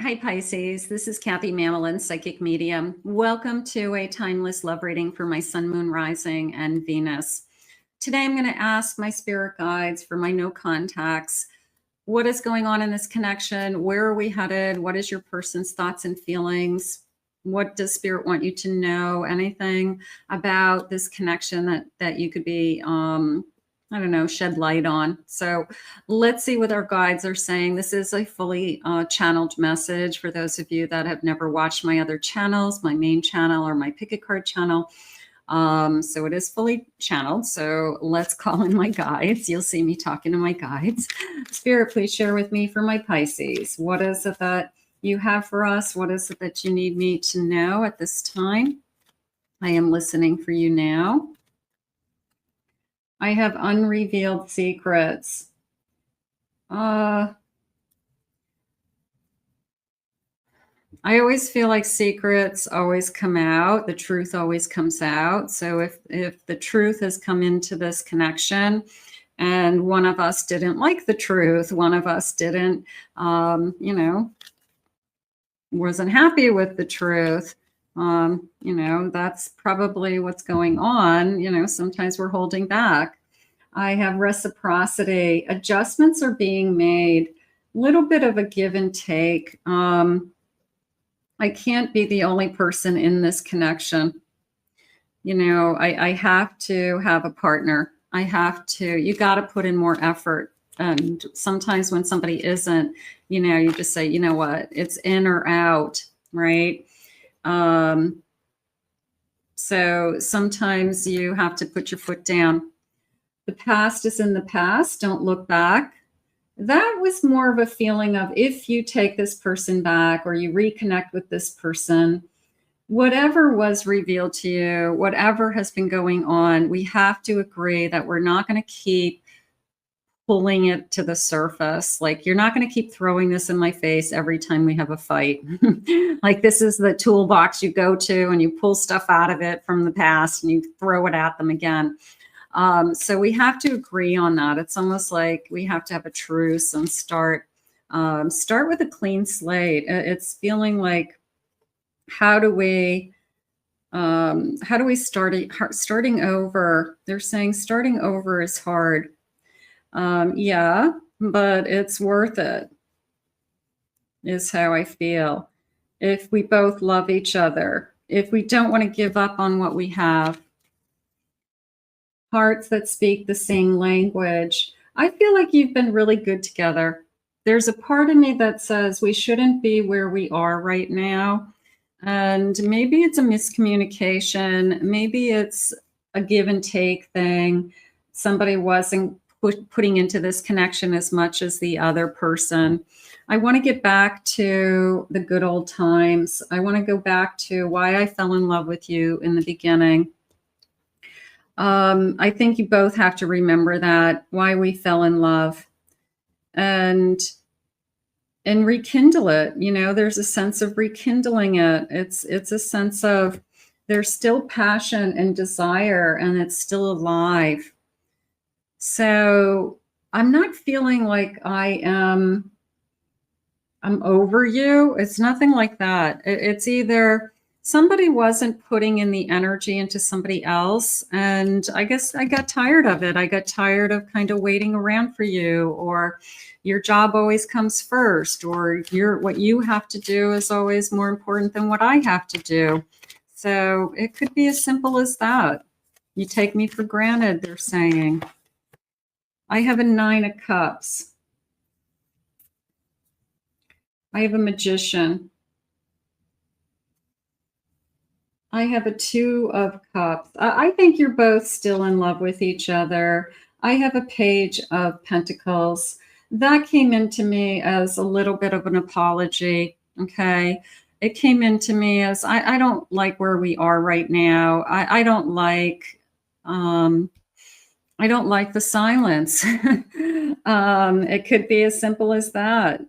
Hi, Pisces. This is Kathy Mamelin, Psychic Medium. Welcome to a timeless love reading for my Sun, Moon, Rising, and Venus. Today, I'm going to ask my spirit guides for my no contacts. What is going on in this connection? Where are we headed? What is your person's thoughts and feelings? What does spirit want you to know? Anything about this connection that you could be I don't know, shed light on. So let's see what our guides are saying. This is a fully channeled message for those of you that have never watched my other channels, my main channel or my pick a card channel. So it is fully channeled. So let's call in my guides. You'll see me talking to my guides. Spirit, please share with me for my Pisces. What is it that you have for us? What is it that you need me to know at this time? I am listening for you now. I have unrevealed secrets. I always feel like secrets always come out. The truth always comes out. So if the truth has come into this connection and one of us didn't like the truth, one of us didn't, wasn't happy with the truth, that's probably what's going on. Sometimes we're holding back. I have reciprocity. Adjustments are being made. A little bit of a give and take. I can't be the only person in this connection. I have to have a partner. You got to put in more effort. And sometimes when somebody isn't, you just say, you know what, it's in or out, right? So sometimes you have to put your foot down. The past is in the past. Don't look back. That was more of a feeling of if you take this person back or you reconnect with this person, whatever was revealed to you, whatever has been going on, we have to agree that we're not going to keep pulling it to the surface. Like, you're not going to keep throwing this in my face every time we have a fight. Like, this is the toolbox you go to and you pull stuff out of it from the past and you throw it at them again. So we have to agree on that. It's almost like we have to have a truce and start with a clean slate. It's feeling like, how do we starting over? They're saying starting over is hard. Yeah, but it's worth it, is how I feel. If we both love each other, if we don't want to give up on what we have. Hearts that speak the same language. I feel like you've been really good together. There's a part of me that says we shouldn't be where we are right now. And maybe it's a miscommunication. Maybe it's a give and take thing. Somebody wasn't putting into this connection as much as the other person. I want to get back to the good old times. I want to go back to why I fell in love with you in the beginning. I think you both have to remember that, why we fell in love, and rekindle it. There's a sense of rekindling it. It's a sense of there's still passion and desire and it's still alive. So I'm not feeling like I'm over you. It's nothing like that. It's either somebody wasn't putting in the energy into somebody else. And I guess I got tired of it. I got tired of kind of waiting around for you, or your job always comes first, or what you have to do is always more important than what I have to do. So it could be as simple as that. You take me for granted, they're saying. I have a 9 of Cups. I have a Magician. I have a 2 of Cups. I think you're both still in love with each other. I have a Page of Pentacles. That came into me as a little bit of an apology, okay? It came into me as, I don't like where we are right now. I don't like the silence. It could be as simple as that.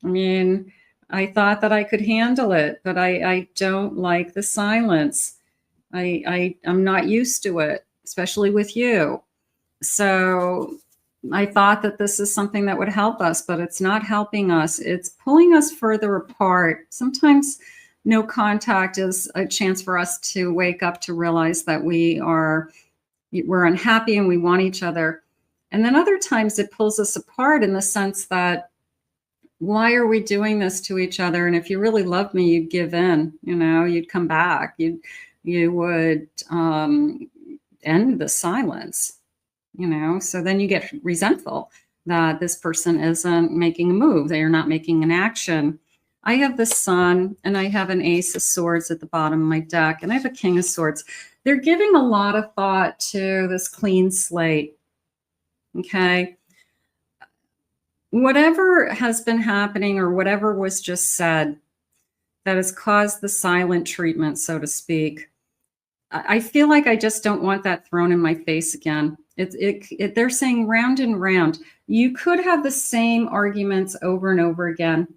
I mean, I thought that I could handle it, but I don't like the silence. I'm not used to it, especially with you. So I thought that this is something that would help us, but it's not helping us. It's pulling us further apart. Sometimes no contact is a chance for us to wake up to realize that we're unhappy and we want each other. And then other times it pulls us apart in the sense that, why are we doing this to each other? And if you really loved me, you'd give in, you'd come back. You would end the silence, so then you get resentful that this person isn't making a move. They are not making an action. I have the Sun and I have an Ace of Swords at the bottom of my deck, and I have a King of Swords. They're giving a lot of thought to this clean slate. Okay. Whatever has been happening or whatever was just said that has caused the silent treatment, so to speak, I feel like I just don't want that thrown in my face again. They're saying round and round. You could have the same arguments over and over again,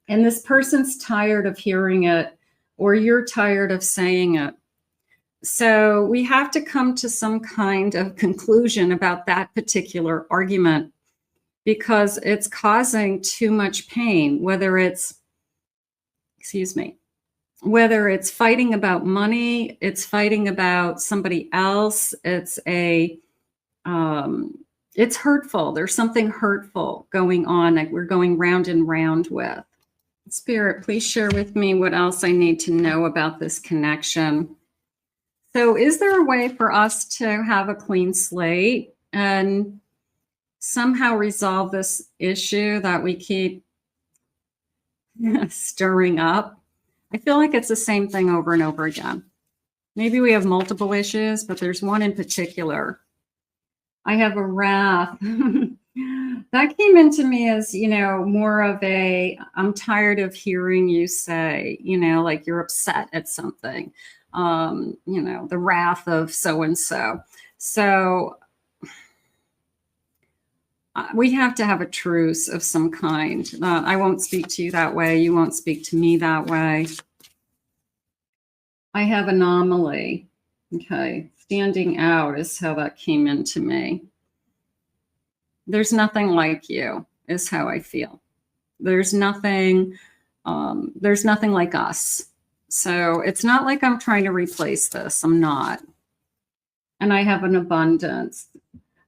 and this person's tired of hearing it, or you're tired of saying it. So we have to come to some kind of conclusion about that particular argument, because it's causing too much pain, whether it's fighting about money, it's fighting about somebody else, it's hurtful. There's something hurtful going on that we're going round and round with. Spirit, please share with me what else I need to know about this connection. So is there a way for us to have a clean slate and somehow resolve this issue that we keep stirring up? I feel like it's the same thing over and over again. Maybe we have multiple issues, but there's one in particular. I have a wrath. That came into me as, more of I'm tired of hearing you say, like you're upset at something, the wrath of so-and-so. So we have to have a truce of some kind. I won't speak to you that way. You won't speak to me that way. I have anomaly. Okay. Standing out is how that came into me. There's nothing like you is how I feel. There's nothing like us. So it's not like I'm trying to replace this. I'm not. And I have an abundance.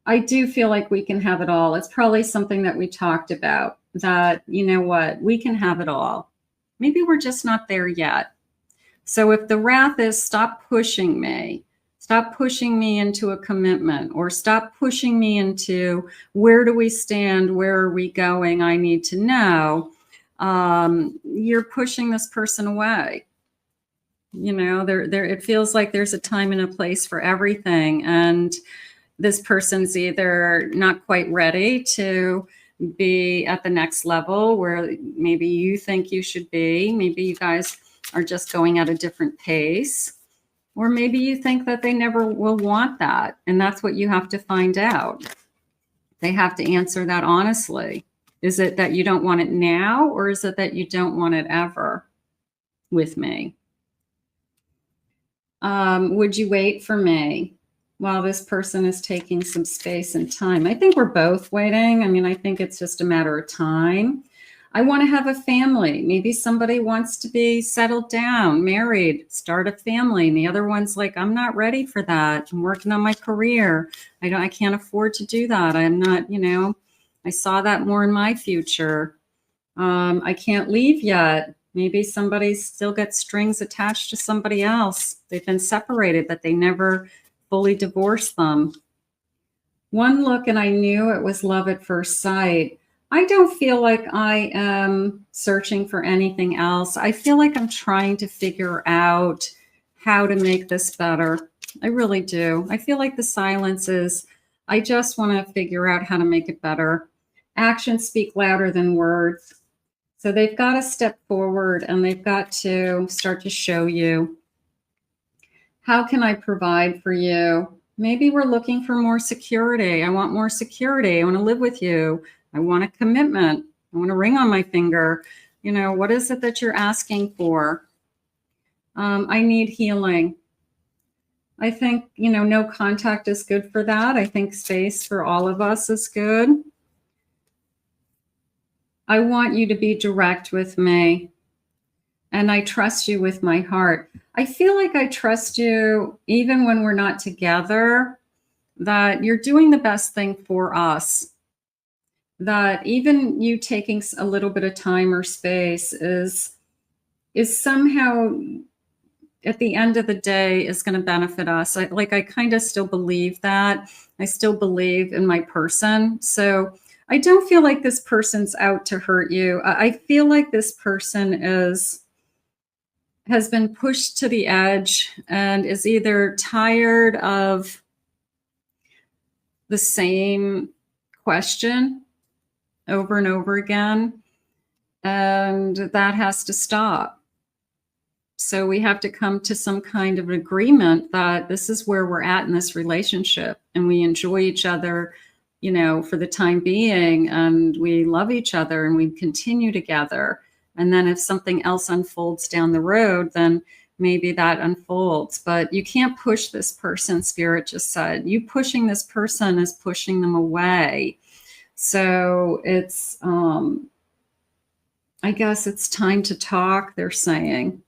I do feel like we can have it all. It's probably something that we talked about, that, we can have it all. Maybe we're just not there yet. So if the wrath is, stop pushing me into a commitment, or stop pushing me into, where do we stand? Where are we going? I need to know. You're pushing this person away. It feels like there's a time and a place for everything. And this person's either not quite ready to be at the next level where maybe you think you should be. Maybe you guys are just going at a different pace. Or maybe you think that they never will want that. And that's what you have to find out. They have to answer that honestly. Is it that you don't want it now, or is it that you don't want it ever with me? Would you wait for me while this person is taking some space and time? I think we're both waiting. I think it's just a matter of time. I want to have a family. Maybe somebody wants to be settled down, married, start a family. And the other one's like, I'm not ready for that. I'm working on my career. I can't afford to do that. I'm not, I saw that more in my future. I can't leave yet. Maybe somebody still gets strings attached to somebody else. They've been separated, but they never fully divorced them. One look and I knew it was love at first sight. I don't feel like I am searching for anything else. I feel like I'm trying to figure out how to make this better. I really do. I feel like the silence is, I just want to figure out how to make it better. Actions speak louder than words. So they've got to step forward and they've got to start to show you, how can I provide for you? Maybe we're looking for more security. I want more security. I want to live with you. I want a commitment. I want a ring on my finger. What is it that you're asking for? I need healing. I think, no contact is good for that. I think space for all of us is good. I want you to be direct with me, and I trust you with my heart. I feel like I trust you even when we're not together, that you're doing the best thing for us, that even you taking a little bit of time or space is somehow at the end of the day is going to benefit us. I kind of still believe that. I still believe in my person. So I don't feel like this person's out to hurt you. I feel like this person has been pushed to the edge and is either tired of the same question over and over again, and that has to stop. So we have to come to some kind of agreement that this is where we're at in this relationship, and we enjoy each other, for the time being, and we love each other and we continue together. And then if something else unfolds down the road, then maybe that unfolds. But you can't push this person, Spirit just said. You pushing this person is pushing them away. So it's, I guess it's time to talk, they're saying.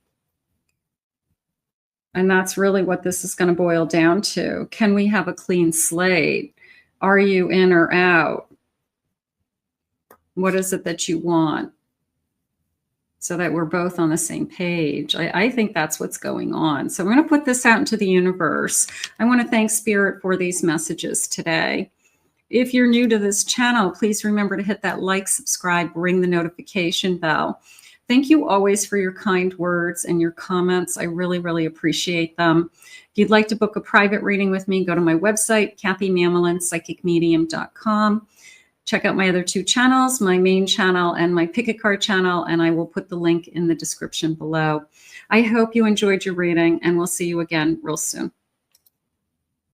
And that's really what this is going to boil down to. Can we have a clean slate? Are you in or out? What is it that you want? So that we're both on the same page. I think that's what's going on. So I'm going to put this out into the universe. I want to thank Spirit for these messages today. If you're new to this channel, please remember to hit that like, subscribe, ring the notification bell. Thank you always for your kind words and your comments. I really, really appreciate them. If you'd like to book a private reading with me, go to my website, kathymamolinspsychicmedium.com. Check out my other two channels, my main channel and my Pick a Card channel, and I will put the link in the description below. I hope you enjoyed your reading, and we'll see you again real soon.